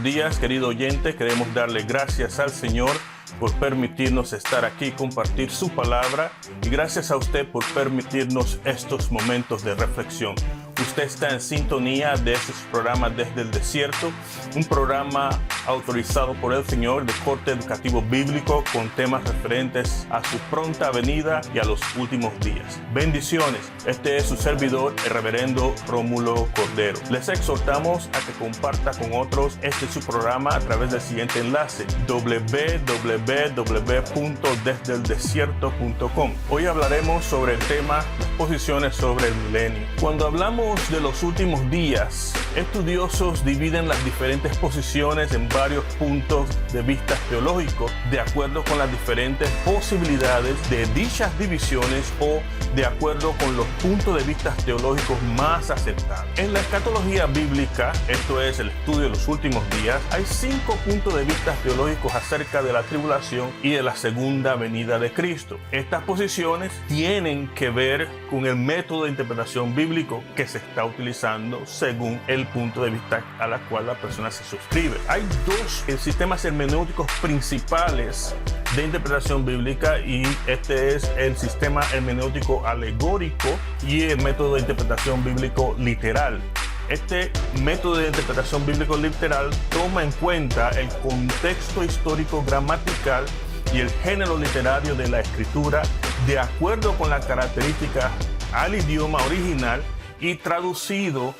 días, querido oyente. Queremos darle gracias al Señor por permitirnos estar aquí y compartir su palabra. Y gracias a usted por permitirnos estos momentos de reflexión. Usted está en sintonía de estos programas Desde el Desierto, un programa autorizado por el Señor de corte educativo bíblico con temas referentes a su pronta venida y a los últimos días. Bendiciones. Este es su servidor, el reverendo Rómulo Cordero. Les exhortamos a que comparta con otros este su programa a través del siguiente enlace: www.desdeeldesierto.com. Hoy hablaremos sobre el tema las posiciones sobre el milenio. Cuando hablamos de los últimos días, estudiosos dividen las diferentes posiciones en varios puntos de vista teológicos de acuerdo con las diferentes posibilidades de dichas divisiones o de acuerdo con los puntos de vista teológicos más aceptados. En la escatología bíblica, esto es el estudio de los últimos días, hay 5 puntos de vista teológicos acerca de la tribulación y de la segunda venida de Cristo. Estas posiciones tienen que ver con el método de interpretación bíblico que se está utilizando según el punto de vista a la cual la persona se suscribe. Hay dos sistemas hermenéuticos principales de interpretación bíblica, y este es el sistema hermenéutico alegórico y el método de interpretación bíblico literal. Este método de interpretación bíblico literal toma en cuenta el contexto histórico gramatical y el género literario de la escritura de acuerdo con las características al idioma original y traducido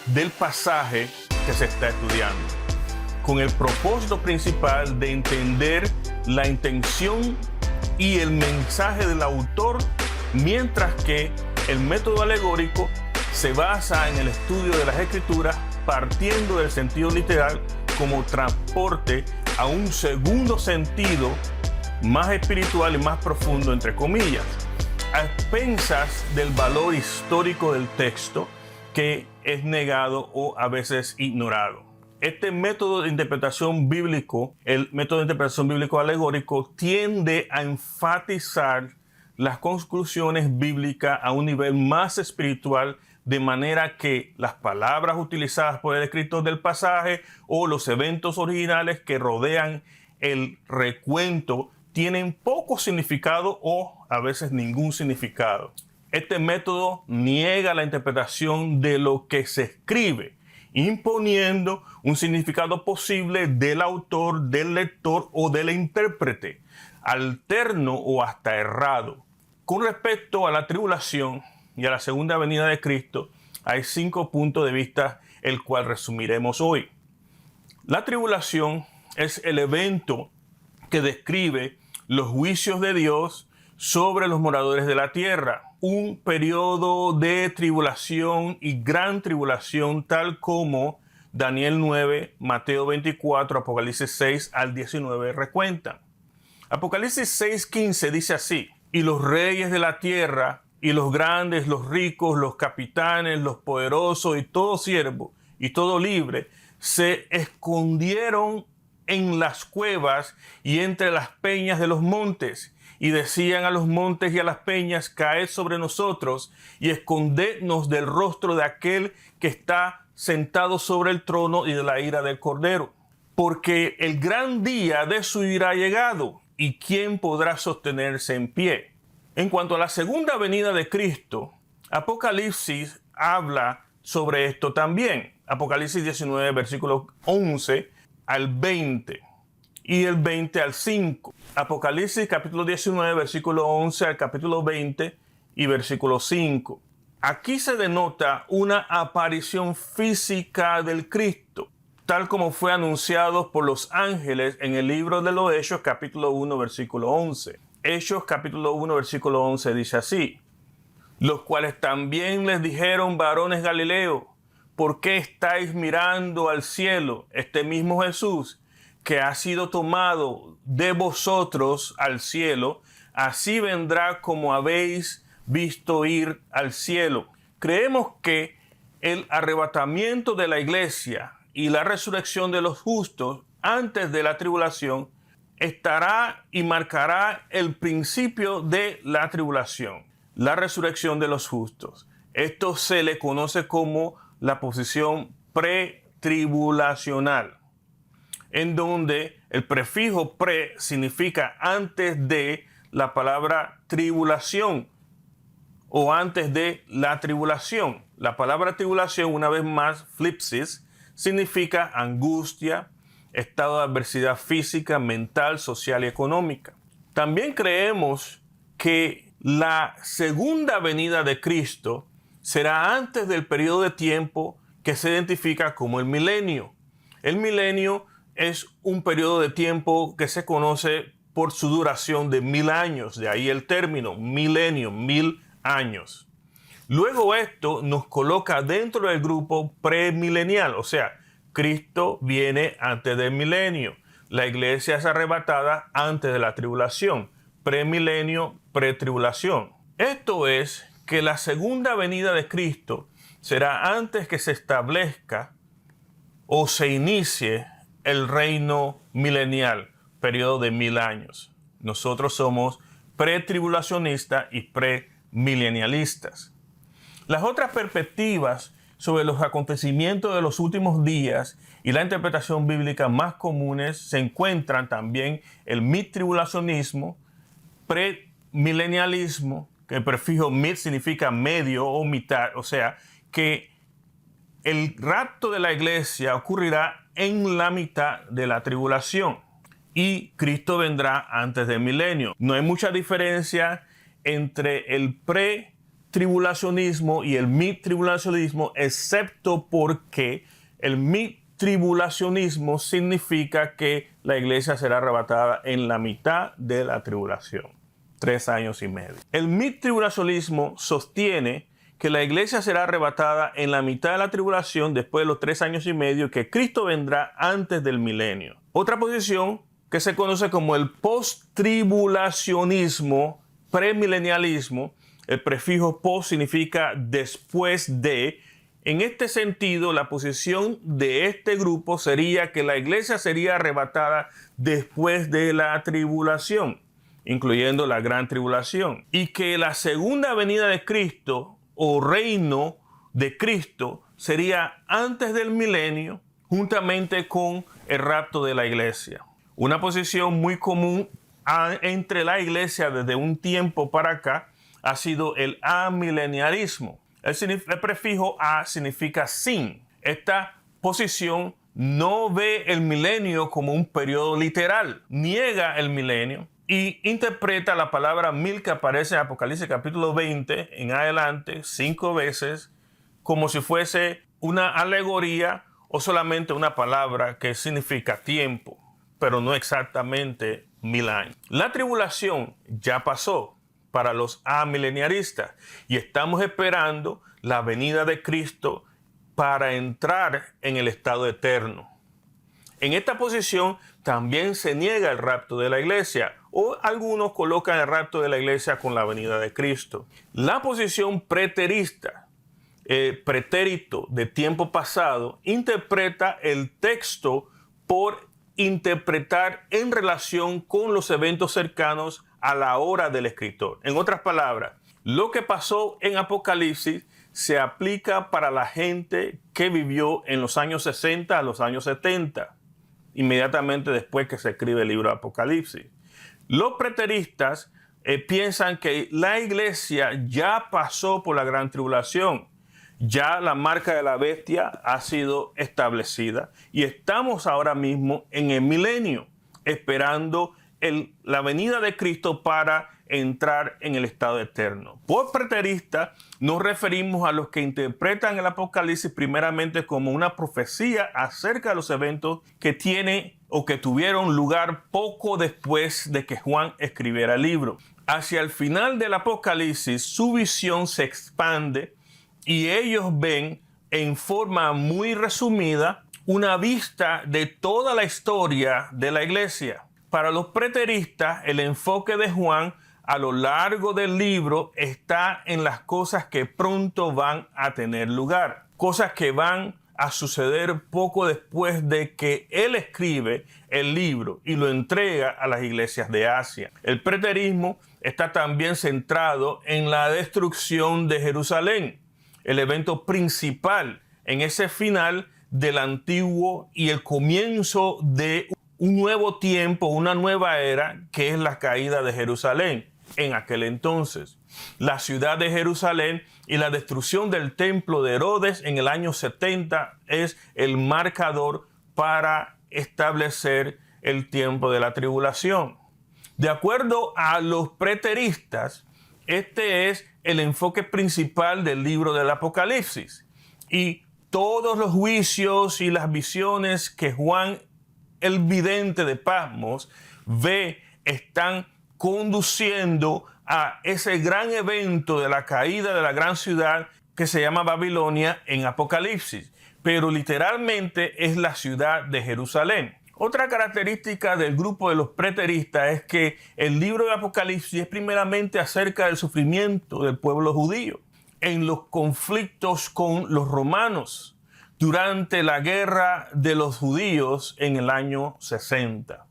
del pasaje que se está estudiando, con el propósito principal de entender la intención y el mensaje del autor, mientras que el método alegórico se basa en el estudio de las escrituras partiendo del sentido literal como transporte a un segundo sentido más espiritual y más profundo, entre comillas, a expensas del valor histórico del texto que es negado o a veces ignorado. Este método de interpretación bíblico, el método de interpretación bíblico alegórico, tiende a enfatizar las conclusiones bíblicas a un nivel más espiritual, de manera que las palabras utilizadas por el escritor del pasaje o los eventos originales que rodean el recuento tienen poco significado o a veces ningún significado. Este método niega la interpretación de lo que se escribe, imponiendo un significado posible del autor, del lector o del intérprete, alterno o hasta errado. Con respecto a la tribulación y a la segunda venida de Cristo, hay 5 puntos de vista, el cual resumiremos hoy. La tribulación es el evento que describe los juicios de Dios sobre los moradores de la tierra, un periodo de tribulación y gran tribulación, tal como Daniel 9, Mateo 24, Apocalipsis 6 al 19 recuentan. Apocalipsis 6:15 dice así: y los reyes de la tierra, y los grandes, los ricos, los capitanes, los poderosos, y todo siervo, y todo libre, se escondieron en las cuevas y entre las peñas de los montes, y decían a los montes y a las peñas: caed sobre nosotros y escondednos del rostro de aquel que está sentado sobre el trono y de la ira del Cordero, porque el gran día de su ira ha llegado, y quién podrá sostenerse en pie. En cuanto a la segunda venida de Cristo, Apocalipsis habla sobre esto también. Apocalipsis 19, versículos 11 al 20 y el 20 al 5. Apocalipsis capítulo 19, versículo 11 al capítulo 20 y versículo 5. Aquí se denota una aparición física del Cristo, tal como fue anunciado por los ángeles en el libro de los Hechos capítulo 1, versículo 11. Hechos capítulo 1, versículo 11 dice así: los cuales también les dijeron: varones Galileos, ¿por qué estáis mirando al cielo? Este mismo Jesús, que ha sido tomado de vosotros al cielo, así vendrá como habéis visto ir al cielo. Creemos que el arrebatamiento de la iglesia y la resurrección de los justos antes de la tribulación estará y marcará el principio de la tribulación, la resurrección de los justos. Esto se le conoce como la posición pretribulacional. en donde el prefijo pre significa antes de la palabra tribulación o antes de la tribulación. La palabra tribulación, una vez más, flipsis, significa angustia, estado de adversidad física, mental, social y económica. También creemos que la segunda venida de Cristo será antes del periodo de tiempo que se identifica como el milenio. El milenio es un periodo de tiempo que se conoce por su duración de 1000 años, de ahí el término milenio, 1000 años. Luego esto nos coloca dentro del grupo premilenial, o sea, Cristo viene antes del milenio. La iglesia es arrebatada antes de la tribulación. Premilenio, pretribulación. Esto es que la segunda venida de Cristo será antes que se establezca o se inicie el reino milenial, periodo de 1000 años. Nosotros somos pretribulacionistas y premilenialistas. Las otras perspectivas sobre los acontecimientos de los últimos días y la interpretación bíblica más comunes se encuentran también el mid-tribulacionismo, premilenialismo, que el prefijo mid significa medio o mitad, o sea, que el rapto de la iglesia ocurrirá en la mitad de la tribulación y Cristo vendrá antes del milenio. No hay mucha diferencia entre el pre-tribulacionismo y el mid-tribulacionismo, excepto porque el mid-tribulacionismo significa que la iglesia será arrebatada en la mitad de la tribulación, 3 años y medio. El mid-tribulacionismo sostiene que la iglesia será arrebatada en la mitad de la tribulación después de los 3 años y medio, que Cristo vendrá antes del milenio. Otra posición que se conoce como el post-tribulacionismo, premilenialismo, el prefijo post significa después de. En este sentido, la posición de este grupo sería que la iglesia sería arrebatada después de la tribulación, incluyendo la gran tribulación, y que la segunda venida de Cristo o reino de Cristo sería antes del milenio, juntamente con el rapto de la iglesia. Una posición muy común entre la iglesia desde un tiempo para acá ha sido el amilenialismo. El prefijo a significa sin. Esta posición no ve el milenio como un periodo literal, niega el milenio y interpreta la palabra 1000 que aparece en Apocalipsis capítulo 20 en adelante 5 veces como si fuese una alegoría o solamente una palabra que significa tiempo, pero no exactamente 1000 años. La tribulación ya pasó para los amileniaristas y estamos esperando la venida de Cristo para entrar en el estado eterno. En esta posición también se niega el rapto de la iglesia, o algunos colocan el rapto de la iglesia con la venida de Cristo. La posición preterista, pretérito de tiempo pasado, interpreta el texto por interpretar en relación con los eventos cercanos a la hora del escritor. En otras palabras, lo que pasó en Apocalipsis se aplica para la gente que vivió en los años 60 a los años 70, inmediatamente después que se escribe el libro de Apocalipsis. Los preteristas piensan que la iglesia ya pasó por la gran tribulación, ya la marca de la bestia ha sido establecida y estamos ahora mismo en el milenio, esperando la venida de Cristo para entrar en el estado eterno. Por preterista nos referimos a los que interpretan el Apocalipsis primeramente como una profecía acerca de los eventos que tienen o que tuvieron lugar poco después de que Juan escribiera el libro. Hacia el final del Apocalipsis su visión se expande y ellos ven en forma muy resumida una vista de toda la historia de la iglesia. Para los preteristas, el enfoque de Juan a lo largo del libro está en las cosas que pronto van a tener lugar, cosas que van a suceder poco después de que él escribe el libro y lo entrega a las iglesias de Asia. El preterismo está también centrado en la destrucción de Jerusalén, el evento principal en ese final del antiguo y el comienzo de un nuevo tiempo, una nueva era, que es la caída de Jerusalén. En aquel entonces, la ciudad de Jerusalén y la destrucción del templo de Herodes en el año 70 es el marcador para establecer el tiempo de la tribulación. De acuerdo a los preteristas, este es el enfoque principal del libro del Apocalipsis. Y todos los juicios y las visiones que Juan, el vidente de Patmos, ve están conduciendo a ese gran evento de la caída de la gran ciudad que se llama Babilonia en Apocalipsis. Pero literalmente es la ciudad de Jerusalén. Otra característica del grupo de los preteristas es que el libro de Apocalipsis es primeramente acerca del sufrimiento del pueblo judío en los conflictos con los romanos durante la guerra de los judíos en el año 60.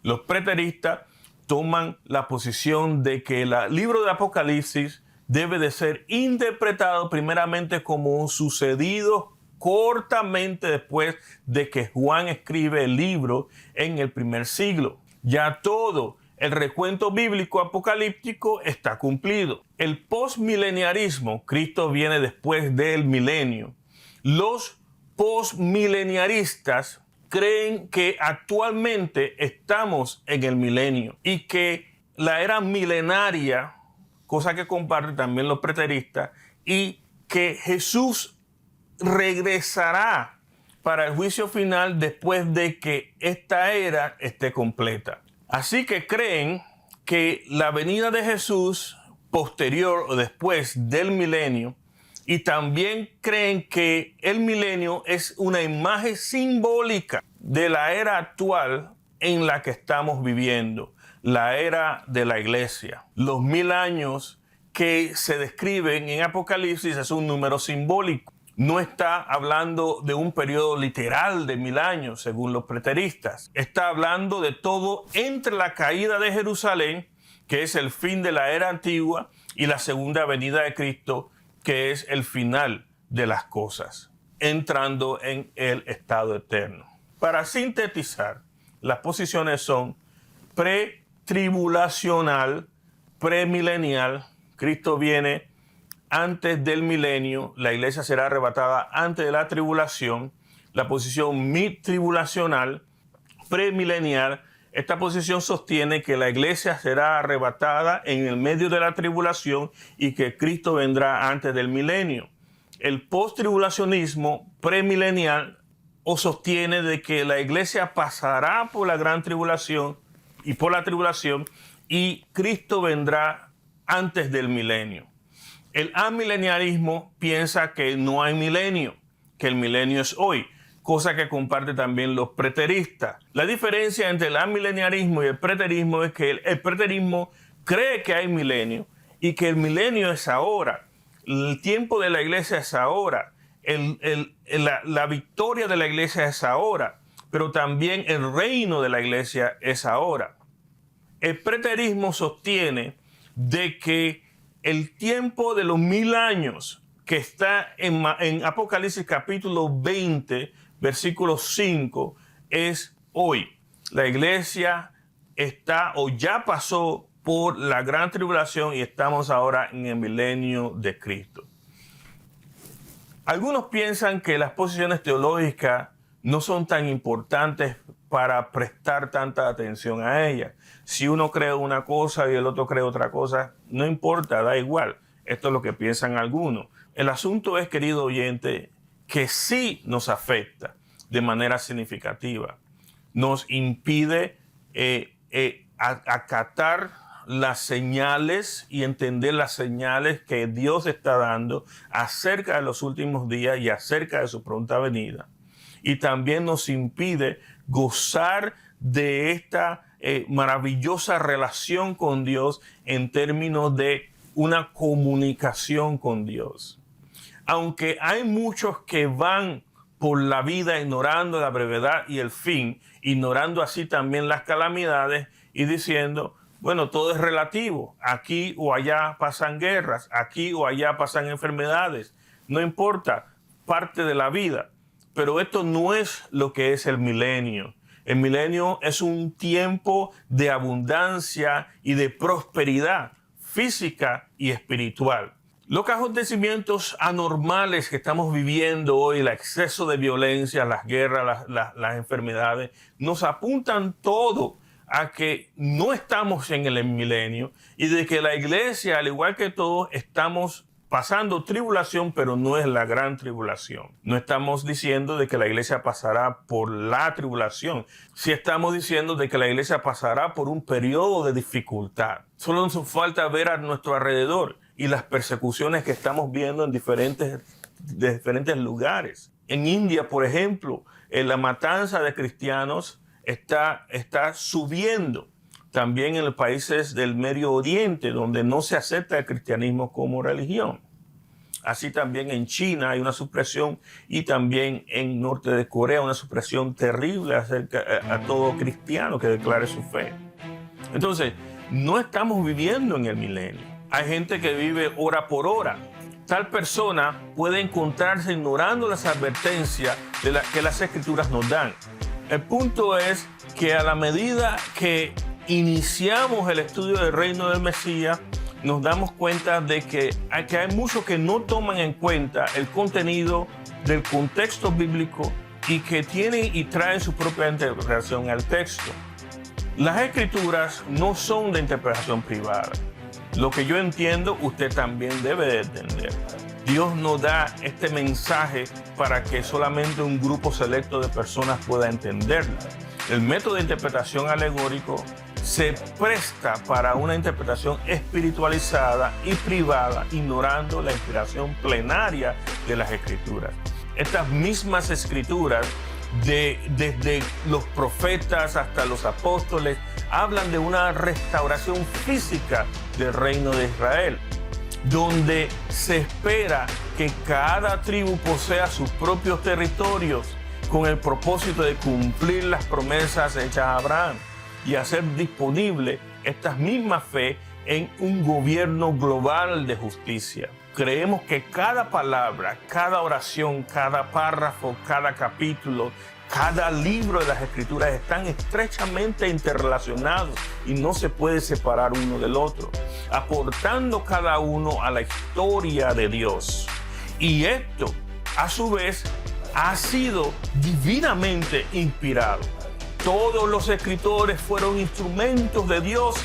Los preteristas toman la posición de que el libro de Apocalipsis debe de ser interpretado primeramente como sucedido cortamente después de que Juan escribe el libro en el primer siglo. Ya todo el recuento bíblico apocalíptico está cumplido. El postmileniarismo, Cristo viene después del milenio. Los postmileniaristas creen que actualmente estamos en el milenio y que la era milenaria, cosa que comparten también los preteristas, y que Jesús regresará para el juicio final después de que esta era esté completa. Así que creen que la venida de Jesús posterior o después del milenio, y también creen que el milenio es una imagen simbólica de la era actual en la que estamos viviendo, la era de la iglesia. Los 1000 años que se describen en Apocalipsis es un número simbólico. No está hablando de un periodo literal de 1000 años, según los preteristas. Está hablando de todo entre la caída de Jerusalén, que es el fin de la era antigua, y la segunda venida de Cristo, que es el final de las cosas, entrando en el estado eterno. Para sintetizar, las posiciones son pretribulacional, premilenial. Cristo viene antes del milenio, la iglesia será arrebatada antes de la tribulación. La posición mid-tribulacional, premilenial, esta posición sostiene que la iglesia será arrebatada en el medio de la tribulación y que Cristo vendrá antes del milenio. El post-tribulacionismo premilenial sostiene de que la iglesia pasará por la gran tribulación y por la tribulación y Cristo vendrá antes del milenio. El amileniarismo piensa que no hay milenio, que el milenio es hoy, cosa que comparte también los preteristas. La diferencia entre el amileniarismo y el preterismo es que el preterismo cree que hay milenio y que el milenio es ahora. El tiempo de la iglesia es ahora. La victoria de la iglesia es ahora, pero también el reino de la iglesia es ahora. El preterismo sostiene de que el tiempo de los 1000 años que está en Apocalipsis capítulo 20, versículo 5, es hoy. La iglesia está o ya pasó por la gran tribulación y estamos ahora en el milenio de Cristo. Algunos piensan que las posiciones teológicas no son tan importantes para prestar tanta atención a ellas. Si uno cree una cosa y el otro cree otra cosa, no importa, da igual. Esto es lo que piensan algunos. El asunto es, querido oyente, que sí nos afecta de manera significativa. Nos impide acatar las señales y entender las señales que Dios está dando acerca de los últimos días y acerca de su pronta venida. Y también nos impide gozar de esta maravillosa relación con Dios en términos de una comunicación con Dios. Aunque hay muchos que van por la vida ignorando la brevedad y el fin, ignorando así también las calamidades y diciendo, bueno, todo es relativo. Aquí o allá pasan guerras, aquí o allá pasan enfermedades. No importa, parte de la vida. Pero esto no es lo que es el milenio. El milenio es un tiempo de abundancia y de prosperidad física y espiritual. Los acontecimientos anormales que estamos viviendo hoy, el exceso de violencia, las guerras, las enfermedades, nos apuntan todo a que no estamos en el milenio y de que la iglesia, al igual que todos, estamos pasando tribulación, pero no es la gran tribulación. No estamos diciendo de que la iglesia pasará por la tribulación. Sí estamos diciendo de que la iglesia pasará por un periodo de dificultad. Solo nos falta ver a nuestro alrededor y las persecuciones que estamos viendo en diferentes lugares. En India, por ejemplo, la matanza de cristianos está subiendo. También en los países del Medio Oriente, donde no se acepta el cristianismo como religión. Así también en China hay una supresión y también en norte de Corea una supresión terrible acerca a todo cristiano que declare su fe. Entonces, no estamos viviendo en el milenio. Hay gente que vive hora por hora. Tal persona puede encontrarse ignorando las advertencias que las Escrituras nos dan. El punto es que a la medida que iniciamos el estudio del reino del Mesías, nos damos cuenta de que hay muchos que no toman en cuenta el contenido del contexto bíblico y que tienen y traen su propia interpretación al texto. Las Escrituras no son de interpretación privada. Lo que yo entiendo, usted también debe de entender. Dios nos da este mensaje para que solamente un grupo selecto de personas pueda entenderlo. El método de interpretación alegórico se presta para una interpretación espiritualizada y privada, ignorando la inspiración plenaria de las Escrituras. Estas mismas Escrituras, desde los profetas hasta los apóstoles, hablan de una restauración física del reino de Israel, donde se espera que cada tribu posea sus propios territorios con el propósito de cumplir las promesas hechas a Abraham y hacer disponible esta misma fe en un gobierno global de justicia. Creemos que cada palabra, cada oración, cada párrafo, cada capítulo, cada libro de las Escrituras están estrechamente interrelacionados y no se puede separar uno del otro, aportando cada uno a la historia de Dios. Y esto, a su vez, ha sido divinamente inspirado. Todos los escritores fueron instrumentos de Dios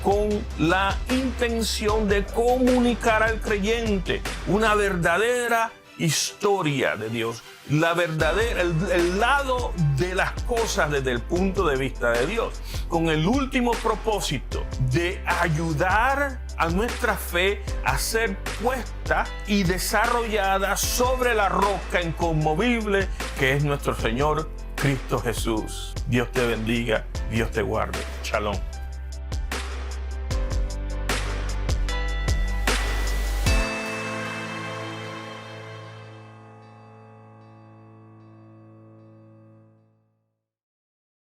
con la intención de comunicar al creyente una verdadera historia de Dios, el lado de las cosas desde el punto de vista de Dios, con el último propósito de ayudar a nuestra fe a ser puesta y desarrollada sobre la roca inconmovible que es nuestro Señor Cristo Jesús. Dios te bendiga, Dios te guarde. Shalom.